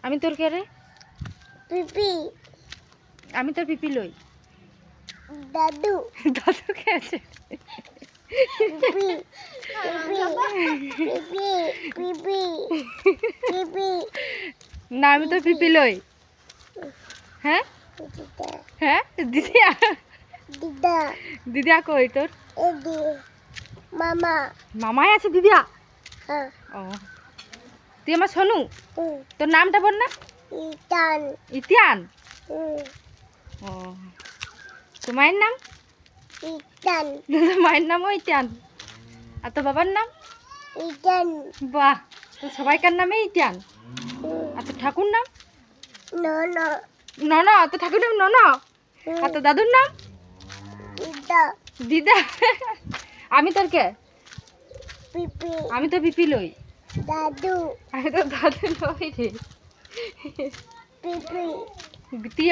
আমি তোর কে রে? পিপি। আমি তোর পিপি লই। দাদু। দাদু কে আছে? পিপি। পিপি। পিপি। পিপি। না আমি তোর পিপি লই। হ্যাঁ দিদা। হ্যাঁ দিদিয়া। দিদা। দিদিয়া কই তোর? এদি। মামা। মামাই আছে দিদিয়া? হ্যাঁ। ও তুই আমার সোনু? তোর নামটা বল না। ইতান। ইতিয়ান? ও তোর মায়ের নাম? ইতান। তোর মায়ের নামও ইতিয়ান? আর তোর বাবার নাম? ইতান। বাহ, তোর সবাইকার নামে ইতিয়ান। আর তোর ঠাকুর নাম? নন। নন। তোর ঠাকুর নাম নন? আর তোর দাদুর নাম? দিদা। দিদা। আমি তোর কে? পিপি। আমি তো পিপি লই। দাদু। আমি তো দাদু লই রে। পিপি। তুই